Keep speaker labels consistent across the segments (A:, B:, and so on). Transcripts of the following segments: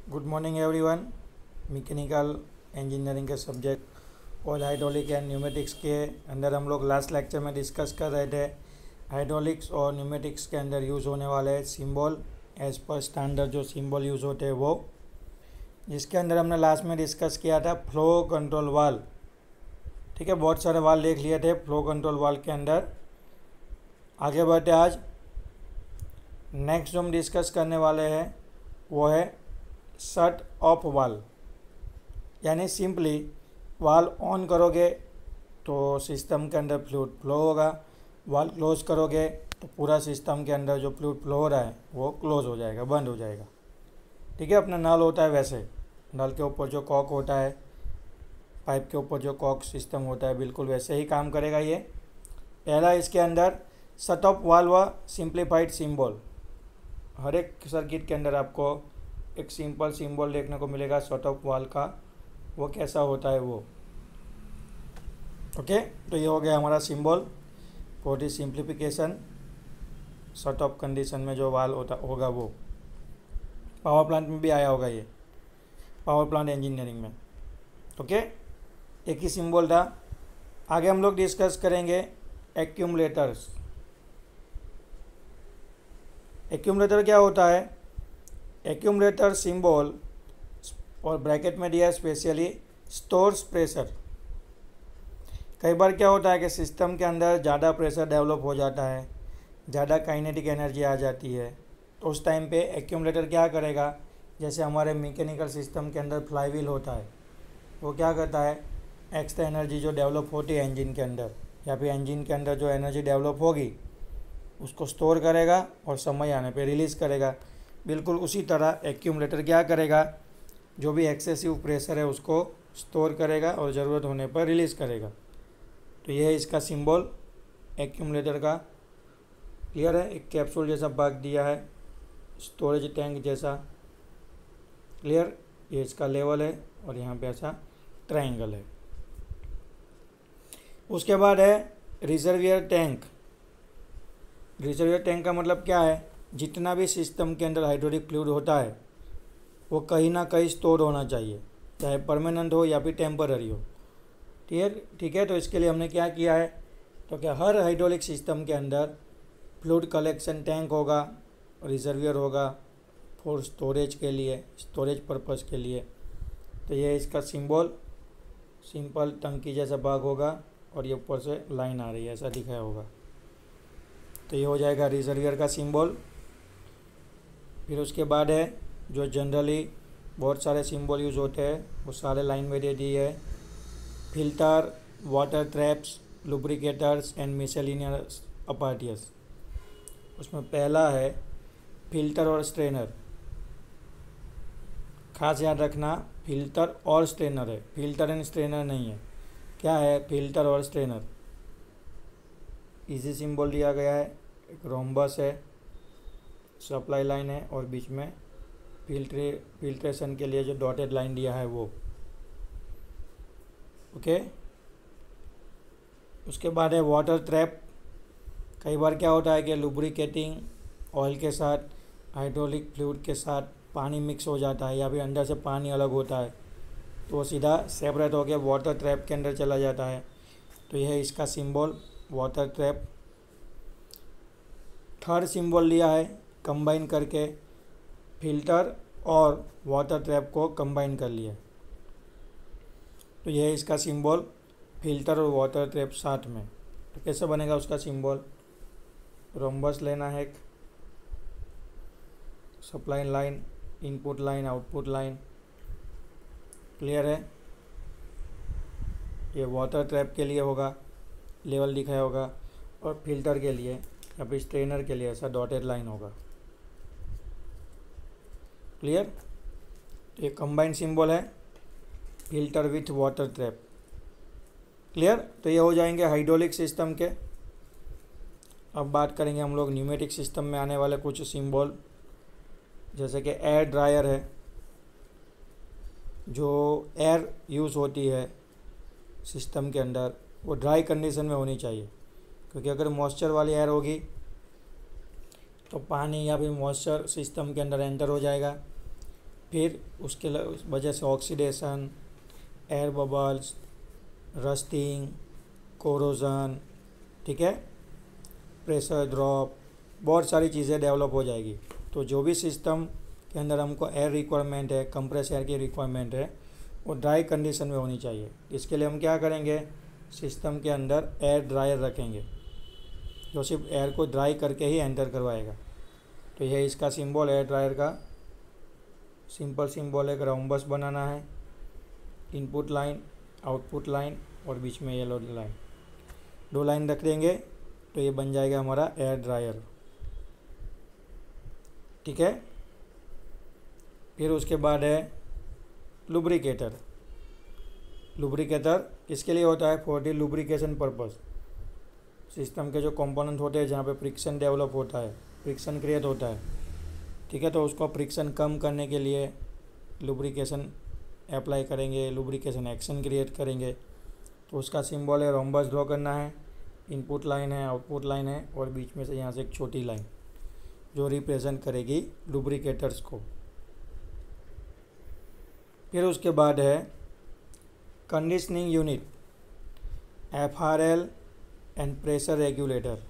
A: Good morning everyone. Mechanical engineering के subject और hydraulic and pneumatics के अंदर हम लोग लास्ट लेक्चर में डिस्कस कर रहे थे हाइड्रोलिक्स और न्यूमेटिक्स के अंदर यूज़ होने वाले सिंबल एज पर स्टैंडर्ड जो सिंबल यूज़ होते हैं वो, जिसके अंदर हमने लास्ट में डिस्कस किया था फ्लो कंट्रोल वाल्व। ठीक है, बहुत सारे वाल्व देख लिए थे फ्लो कंट्रोल वाल्व के अंदर। आगे बढ़ते आज नेक्स्ट जो हम डिस्कस करने वाले हैं वो है शट ऑफ वाल्व, यानी सिंपली वाल्व ऑन करोगे तो सिस्टम के अंदर फ्लूइड फ्लो होगा, वाल्व क्लोज करोगे तो पूरा सिस्टम के अंदर जो फ्लूइड फ्लो हो रहा है वो क्लोज हो जाएगा, बंद हो जाएगा। ठीक है, अपना नल होता है वैसे, नल के ऊपर जो कॉक होता है, पाइप के ऊपर जो कॉक सिस्टम होता है, बिल्कुल वैसे ही काम करेगा ये। पहला इसके अंदर shut off valve simplified symbol, हर एक सर्किट के अंदर आपको एक सिंपल सिंबल देखने को मिलेगा शट ऑफ वाल्व का, वो कैसा होता है वो। ओके, तो ये हो गया हमारा symbol for the simplification. Shut off condition में जो वाल्व होगा वो पावर प्लांट में भी आया होगा, ये पावर प्लांट इंजीनियरिंग में। ओके, एक ही सिंबल था। आगे हम लोग डिस्कस करेंगे एक्यूमुलेटर्स। एक्यूमुलेटर क्या होता है? एक्यूमुलेटर सिंबल और ब्रैकेट में दिया स्पेशली स्टोर्स प्रेशर। कई बार क्या होता है कि सिस्टम के अंदर ज़्यादा प्रेशर डेवलप हो जाता है, ज़्यादा काइनेटिक एनर्जी आ जाती है, तो उस टाइम पे एक्यूमुलेटर क्या करेगा, जैसे हमारे मैकेनिकल सिस्टम के अंदर फ्लाईव्हील होता है, वो क्या करता है, एक्स्ट्रा एनर्जी जो डेवलप होती है इंजन के अंदर या फिर इंजन के अंदर जो एनर्जी डेवलप होगी उसको स्टोर करेगा और समय आने पे रिलीज़ करेगा। बिल्कुल उसी तरह एक्यूमुलेटर क्या करेगा, जो भी एक्सेसिव प्रेशर है उसको स्टोर करेगा और ज़रूरत होने पर रिलीज़ करेगा। तो ये है इसका सिंबल एक्यूमुलेटर का। क्लियर है? एक कैप्सूल जैसा भाग दिया है, स्टोरेज टैंक जैसा। क्लियर? ये इसका लेवल है और यहाँ पे ऐसा ट्रायंगल है। उसके बाद है रिजर्वियर टैंक। रिजर्वियर टैंक का मतलब क्या है, जितना भी सिस्टम के अंदर हाइड्रोलिक फ्लूइड होता है वो कहीं ना कहीं स्टोर होना चाहिए, चाहे परमानेंट हो या फिर टेम्पररी हो। ठीक है, तो इसके लिए हमने क्या किया है, तो क्या हर हाइड्रोलिक सिस्टम के अंदर फ्लूइड कलेक्शन टैंक होगा, रिजर्वियर होगा फॉर स्टोरेज के लिए, स्टोरेज पर्पस के लिए। तो ये इसका सिंबल सिंपल टंकी जैसा भाग होगा और ये ऊपर से लाइन आ रही है, ऐसा दिखाया होगा। तो ये हो जाएगा रिजर्वियर का सिंबल। फिर उसके बाद है जो जनरली बहुत सारे सिंबल यूज़ होते हैं वो सारे लाइन में दे दिए है, filter, water traps, lubricators and miscellaneous apparatus. उसमें पहला है फिल्टर और स्ट्रेनर। खास याद रखना, फिल्टर और स्ट्रेनर है, फिल्टर एंड स्ट्रेनर नहीं है। क्या है फिल्टर और स्ट्रेनर? इजी सिंबल दिया गया है, एक रोम्बस है, सप्लाई लाइन है और बीच में फिल्ट्रेशन के लिए जो डॉटेड लाइन दिया है वो। ओके, उसके बाद है वाटर ट्रैप। कई बार क्या होता है कि लुब्रिकेटिंग ऑयल के साथ हाइड्रोलिक फ्लूइड के साथ पानी मिक्स हो जाता है या फिर अंदर से पानी अलग होता है, तो वो सीधा सेपरेट होकर वाटर ट्रैप के अंदर चला जाता है। तो यह है इसका symbol water trap. Third symbol लिया है कंबाइन करके, फिल्टर और वाटर ट्रैप को कंबाइन कर लिया, तो यह है इसका सिंबल फिल्टर और वाटर ट्रैप साथ में। तो कैसे बनेगा उसका सिंबल? रोम्बस लेना है, एक supply line, input line, output line. Clear है? ये वाटर ट्रैप के लिए होगा, लेवल दिखाया होगा, और फिल्टर के लिए या फिर स्ट्रेनर के लिए ऐसा डॉटेड लाइन होगा। क्लियर? ये कंबाइंड सिंबल है filter with water trap. Clear? तो ये हो जाएंगे हाइड्रोलिक सिस्टम के। अब बात करेंगे हम लोग न्यूमेटिक सिस्टम में आने वाले कुछ सिंबल, जैसे कि एयर ड्रायर है, जो एयर यूज़ होती है सिस्टम के अंदर वो ड्राई कंडीशन में होनी चाहिए, क्योंकि अगर मॉइस्चर वाली एयर होगी तो पानी या फिर मॉइस्चर सिस्टम के अंदर एंटर हो जाएगा फिर उसके वजह से oxidation, air bubbles, rusting, corrosion, ठीक है, प्रेशर ड्रॉप, बहुत सारी चीज़ें डेवलप हो जाएगी। तो जो भी सिस्टम के अंदर हमको एयर रिक्वायरमेंट है, कंप्रेस एयर की रिक्वायरमेंट है, वो ड्राई कंडीशन में होनी चाहिए। इसके लिए हम क्या करेंगे, सिस्टम के अंदर एयर ड्रायर रखेंगे जो सिर्फ एयर को ड्राई करके ही एंटर करवाएगा। तो यह इसका सिंबल, एयर ड्रायर का सिंपल सिंबल एक रोम्बस बनाना है, इनपुट लाइन, आउटपुट लाइन और बीच में येलो लाइन, 2 लाइन रख देंगे तो ये बन जाएगा हमारा एयर ड्रायर, ठीक है। फिर उसके बाद है लुब्रिकेटर। लुब्रिकेटर किसके लिए होता है, for the lubrication purpose. System के जो कंपोनेंट होते हैं जहाँ पे फ्रिक्शन डेवलप होता है, फ्रिक्शन क्रिएट होता है, ठीक है, तो उसको फ्रिक्शन कम करने के लिए लुब्रिकेशन अप्लाई करेंगे, लुब्रिकेशन एक्शन क्रिएट करेंगे। तो उसका सिंबल है रोम्बस ड्रॉ करना है, इनपुट लाइन है, आउटपुट लाइन है और बीच में से यहाँ से एक छोटी लाइन जो रिप्रेजेंट करेगी लुब्रिकेटर्स को। फिर उसके बाद है conditioning unit, FRL and pressure regulator.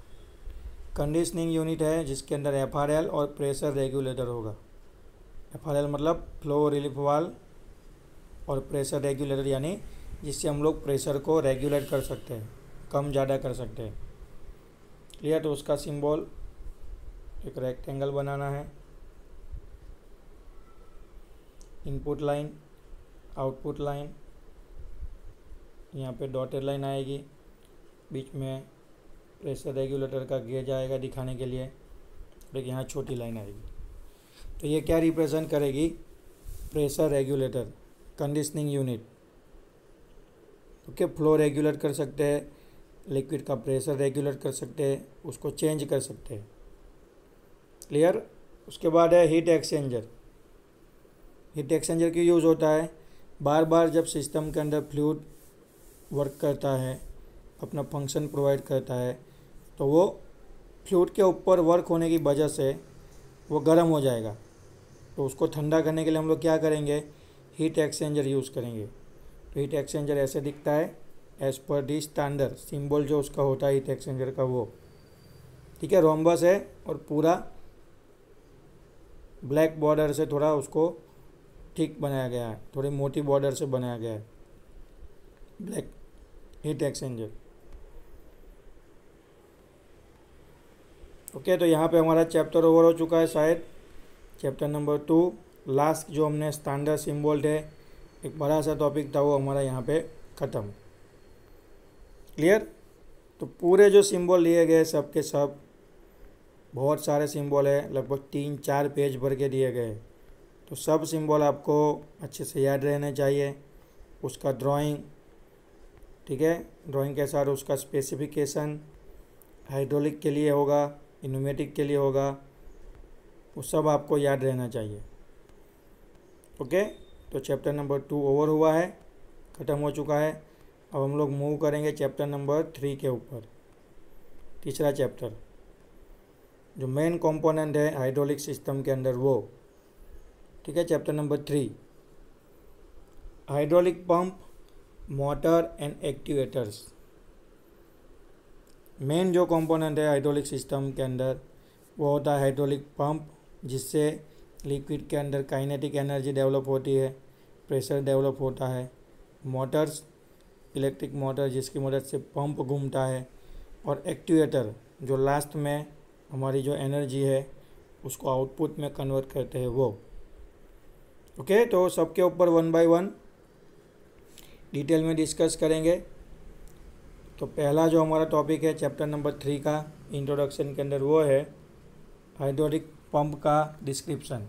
A: Conditioning unit है जिसके अंदर FRL और प्रेशर रेगुलेटर होगा। FRL मतलब फ्लो रिलीफ वाल्व और प्रेशर रेगुलेटर यानी जिससे हम लोग प्रेशर को रेगुलेट कर सकते हैं, कम ज़्यादा कर सकते हैं। क्लियर। तो उसका सिंबल एक रेक्टेंगल बनाना है, इनपुट लाइन, आउटपुट लाइन, यहाँ पे डॉटेड लाइन आएगी, बीच में प्रेशर रेगुलेटर का गेज आएगा दिखाने के लिए, और यहाँ छोटी लाइन आएगी। तो ये क्या रिप्रेजेंट करेगी, pressure regulator, conditioning unit. Okay, flow regulate कर सकते हैं, लिक्विड का प्रेशर रेगुलेट कर सकते हैं, उसको चेंज कर सकते हैं। क्लियर। उसके बाद है हीट एक्सचेंजर। हीट एक्सचेंजर की यूज़ होता है बार बार जब सिस्टम के अंदर फ्लूइड वर्क करता है, अपना फंक्शन प्रोवाइड करता है, तो वो फ्लूइड के ऊपर वर्क होने की वजह से वो गर्म हो जाएगा। तो उसको ठंडा करने के लिए हम लोग क्या करेंगे, हीट एक्सचेंजर यूज़ करेंगे। तो हीट एक्सचेंजर ऐसे दिखता है एज़ पर दी स्टैंडर्ड, सिंबल जो उसका होता है हीट एक्सचेंजर का वो, ठीक है, रोम्बस है और पूरा ब्लैक बॉर्डर से थोड़ा उसको ठीक बनाया गया है, थोड़ी मोटी बॉर्डर से बनाया गया है ब्लैक हीट एक्सचेंजर। ओके, तो यहाँ पे हमारा चैप्टर ओवर हो चुका है शायद, चैप्टर नंबर 2। लास्ट जो हमने स्टैंडर्ड सिंबल थे, एक बड़ा सा टॉपिक था, वो हमारा यहाँ पे ख़त्म। क्लियर। तो पूरे जो सिंबल लिए गए सब के सब, बहुत सारे सिंबल है, लगभग 3-4 पेज भर के दिए गए। तो सब सिंबल आपको अच्छे से याद रहने चाहिए। उसका ड्राइंग, ठीक है, ड्राइंग के साथ उसका स्पेसिफिकेशन, हाइड्रोलिक के लिए होगा, न्यूमेटिक के लिए होगा, वो सब आपको याद रहना चाहिए। ओके, तो चैप्टर नंबर 2 ओवर हुआ है, ख़त्म हो चुका है। अब हम लोग मूव करेंगे चैप्टर नंबर 3 के ऊपर, तीसरा चैप्टर, जो मेन कंपोनेंट है हाइड्रोलिक सिस्टम के अंदर वो, ठीक है। Chapter number 3, hydraulic pump, motor and activators. Main जो कंपोनेंट है हाइड्रोलिक सिस्टम के अंदर वो होता है हाइड्रोलिक पंप, जिससे लिक्विड के अंदर काइनेटिक एनर्जी डेवलप होती है, प्रेशर डेवलप होता है। मोटर्स, इलेक्ट्रिक मोटर जिसकी मदद से पंप घूमता है, और एक्टिवेटर जो लास्ट में हमारी जो एनर्जी है उसको आउटपुट में कन्वर्ट करते हैं वो। ओके, तो सबके ऊपर 1 बाय 1 डिटेल में डिस्कस करेंगे। तो पहला जो हमारा टॉपिक है चैप्टर नंबर 3 का इंट्रोडक्शन के अंदर वो है हाइड्रोलिक पंप का डिस्क्रिप्शन।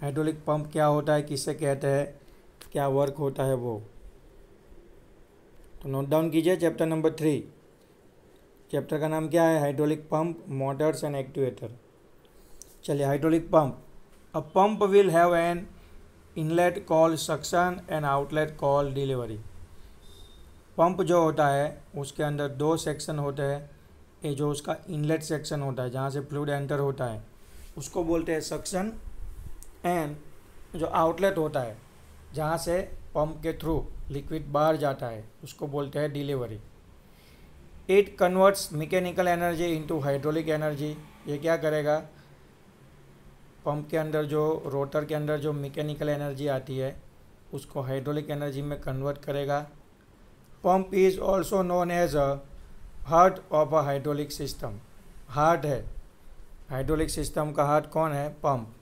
A: हाइड्रोलिक पंप क्या होता है, किससे कहते हैं, क्या वर्क होता है वो। तो नोट डाउन कीजिए चैप्टर नंबर 3। चैप्टर का नाम क्या है, hydraulic pump, motors and activator. चलिए, hydraulic pump. A pump will have an inlet called suction and outlet called delivery. Pump जो होता है उसके अंदर 2 सेक्शन होते हैं। ये जो उसका इनलेट सेक्शन होता है जहाँ से फ्लूइड एंटर होता है उसको बोलते हैं सक्शन, एंड जो आउटलेट होता है जहाँ से पंप के थ्रू लिक्विड बाहर जाता है उसको बोलते हैं delivery. It converts mechanical energy into hydraulic energy. ये क्या करेगा, पंप के अंदर जो रोटर के अंदर जो मैकेनिकल एनर्जी आती है उसको हाइड्रोलिक एनर्जी में कन्वर्ट करेगा। Pump is also known as a heart of a hydraulic system. Heart है हाइड्रोलिक सिस्टम का, हार्ट कौन है, पंप।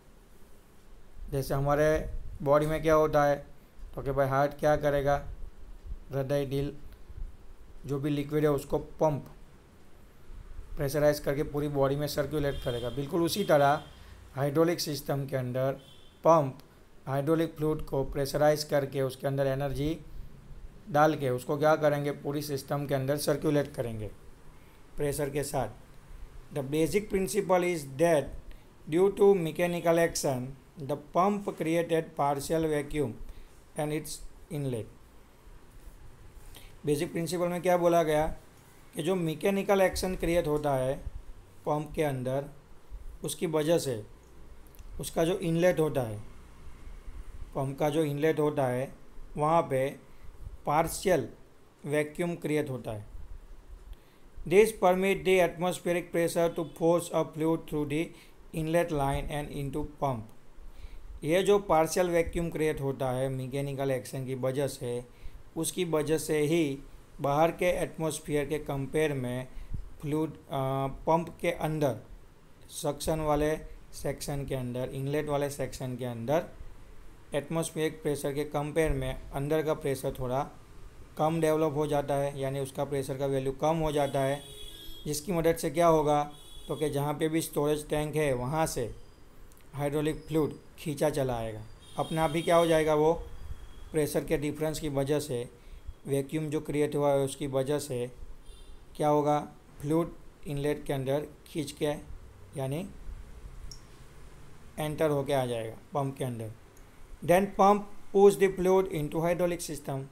A: जैसे हमारे बॉडी में क्या होता है तो कि भाई हार्ट क्या करेगा, हृदय दिल जो भी लिक्विड है उसको पंप प्रेशराइज करके पूरी बॉडी में सर्कुलेट करेगा। बिल्कुल उसी तरह हाइड्रोलिक सिस्टम के अंदर पंप हाइड्रोलिक फ्लूइड को प्रेशराइज करके उसके अंदर एनर्जी डाल के उसको क्या करेंगे, पूरी सिस्टम के अंदर सर्कुलेट करेंगे प्रेशर के साथ। The basic principle is that due to mechanical action the pump created partial vacuum and its inlet. Basic principle में क्या बोला गया कि जो मैकेनिकल एक्शन क्रिएट होता है पंप के अंदर उसकी वजह से उसका जो इनलेट होता है, पंप का जो इनलेट होता है वहाँ पे पार्शियल वैक्यूम क्रिएट होता है। This permit the atmospheric pressure to force a fluid through the inlet line and into pump. ये जो पार्शियल वैक्यूम क्रिएट होता है मैकेनिकल एक्शन की वजह से, उसकी वजह से ही बाहर के एटमॉस्फेयर के कंपेयर में फ्लूइड पंप के अंदर सक्शन वाले सेक्शन के अंदर, इनलेट वाले सेक्शन के अंदर एटमॉस्फेरिक प्रेशर के कंपेयर में अंदर का प्रेशर थोड़ा कम डेवलप हो जाता है, यानी उसका प्रेशर का वैल्यू कम हो जाता है। जिसकी मदद से क्या होगा तो कि जहाँ पे भी स्टोरेज टैंक है वहाँ से हाइड्रोलिक फ्लूइड खींचा चला आएगा, अपने आप ही क्या हो जाएगा, वो प्रेशर के डिफरेंस की वजह से वैक्यूम जो क्रिएट हुआ है उसकी वजह से क्या होगा, फ्लूइड इनलेट के अंदर खींच के यानी एंटर होके आ जाएगा पंप के अंदर। Then pump push the fluid into hydraulic system.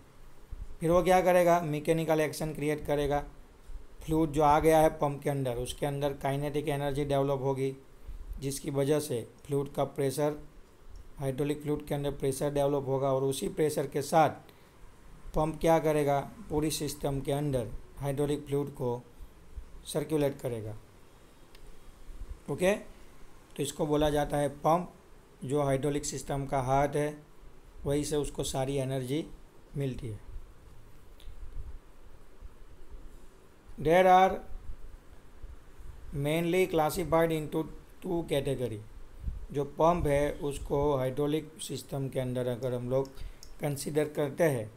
A: फिर वो क्या करेगा, मैकेनिकल एक्शन क्रिएट करेगा। फ्लूइड जो आ गया है पंप के अंदर उसके अंदर काइनेटिक एनर्जी डेवलप होगी, जिसकी वजह से फ्लूइड का प्रेशर, हाइड्रोलिक फ्लूइड के अंदर प्रेशर डेवलप होगा और उसी प्रेशर के साथ पंप क्या करेगा, पूरी सिस्टम के अंदर हाइड्रोलिक फ्लूइड को सर्कुलेट करेगा। ओके, तो इसको बोला जाता है पंप। जो हाइड्रोलिक सिस्टम का हार्ट है वहीं से उसको सारी एनर्जी मिलती है। There are mainly classified into two category. जो पंप है उसको हाइड्रोलिक सिस्टम के अंदर अगर हम लोग कंसिडर करते हैं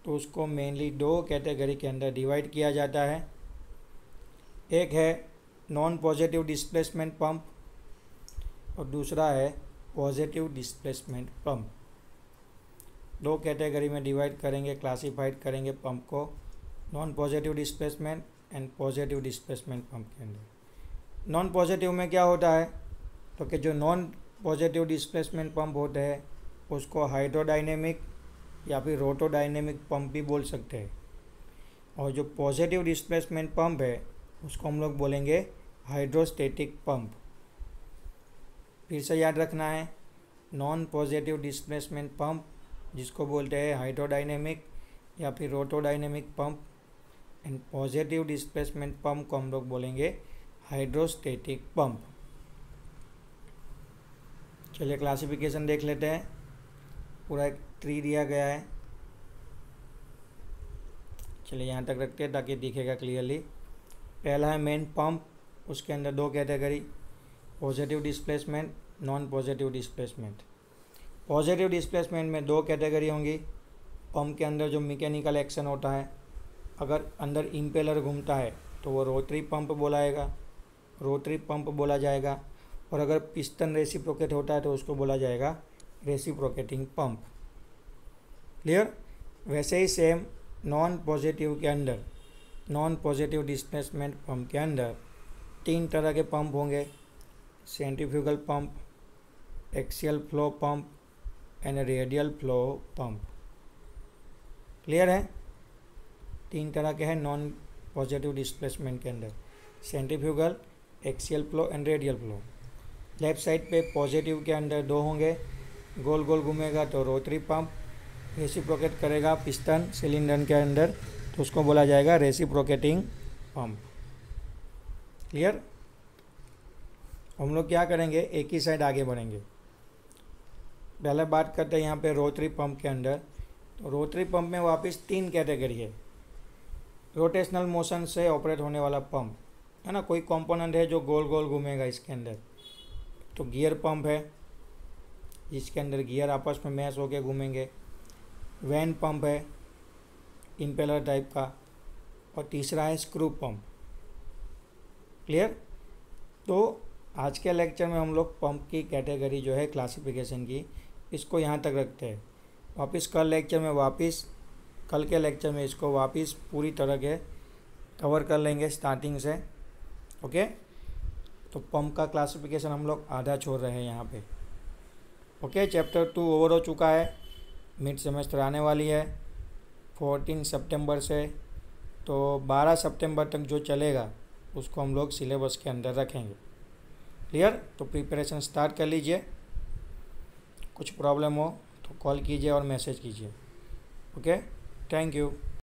A: तो उसको मेनली दो कैटेगरी के अंदर डिवाइड किया जाता है। एक है नॉन पॉजिटिव डिस्प्लेसमेंट पंप और दूसरा है पॉजिटिव डिस्प्लेसमेंट पंप। दो कैटेगरी में डिवाइड करेंगे, क्लासिफाइड करेंगे पंप को, non positive displacement and positive displacement pump के अंदर। नॉन पॉजिटिव में क्या होता है तो कि जो नॉन पॉजिटिव डिस्प्लेसमेंट पंप होते हैं उसको हाइड्रोडायनेमिक या फिर रोटोडायनेमिक पंप भी बोल सकते हैं, और जो पॉजिटिव डिस्प्लेसमेंट पंप है उसको हम लोग बोलेंगे हाइड्रोस्टेटिक पंप। फिर से याद रखना है, नॉन पॉजिटिव डिस्प्लेसमेंट पंप जिसको बोलते हैं हाइड्रोडायनेमिक या फिर rotodynamic pump, and positive displacement pump को हम लोग बोलेंगे हाइड्रोस्टेटिक पंप। चलिए क्लासिफिकेशन देख लेते हैं। पूरा एक ट्री दिया गया है, चलिए यहाँ तक रखते हैं ताकि दिखेगा क्लियरली। पहला है मेन पंप, उसके अंदर दो category, positive displacement, non positive displacement. Positive displacement में दो कैटेगरी होंगी। पंप के अंदर जो मैकेनिकल एक्शन होता है, अगर अंदर इम्पेलर घूमता है तो वो रोटरी पंप बोला जाएगा, और अगर पिस्टन रेसिप्रोकेट होता है तो उसको बोला जाएगा रेसिप्रोकेटिंग पंप। क्लियर। वैसे ही सेम नॉन पॉजिटिव के अंदर, नॉन पॉजिटिव डिस्प्लेसमेंट पंप के अंदर तीन तरह के पंप होंगे, centrifugal pump, axial flow pump and radial flow pump. Clear है। तीन तरह के हैं नॉन पॉजिटिव डिस्प्लेसमेंट के अंदर, centrifugal, axial flow and radial flow. Left side पे पॉजिटिव के अंदर दो होंगे, गोल गोल घूमेगा तो रोटरी पंप, रेसिप्रोकेट करेगा पिस्टन सिलेंडर के अंदर तो उसको बोला जाएगा रेसिप्रोकेटिंग पंप। क्लियर। हम लोग क्या करेंगे, एक ही साइड आगे बढ़ेंगे। पहले बात करते हैं यहाँ पे रोटरी पंप के अंदर। तो रोटरी पंप में वापस 3 कैटेगरी है। रोटेशनल मोशन से ऑपरेट होने वाला पंप है ना, कोई कंपोनेंट है जो गोल गोल घूमेगा इसके अंदर। तो गियर पंप है जिसके अंदर गियर आपस में मैश होकर घूमेंगे। वैन पंप है इम्पेलर टाइप का। और तीसरा है स्क्रू पंप। क्लियर। तो आज के लेक्चर में हम लोग पंप की कैटेगरी जो है क्लासिफिकेशन की, इसको यहाँ तक रखते हैं। वापस कल के लेक्चर में इसको वापस पूरी तरह के कवर कर लेंगे स्टार्टिंग से। ओके। तो पंप का क्लासिफिकेशन हम लोग आधा छोड़ रहे हैं यहाँ पे। ओके। चैप्टर 2 ओवर हो चुका है। मिड सेमेस्टर आने वाली है 14 सितंबर से, तो 12 सितंबर तक जो चलेगा उसको हम लोग सिलेबस के अंदर रखेंगे। क्लियर। तो प्रिपरेशन स्टार्ट कर लीजिए। कुछ प्रॉब्लम हो तो कॉल कीजिए और मैसेज कीजिए। ओके। Thank you.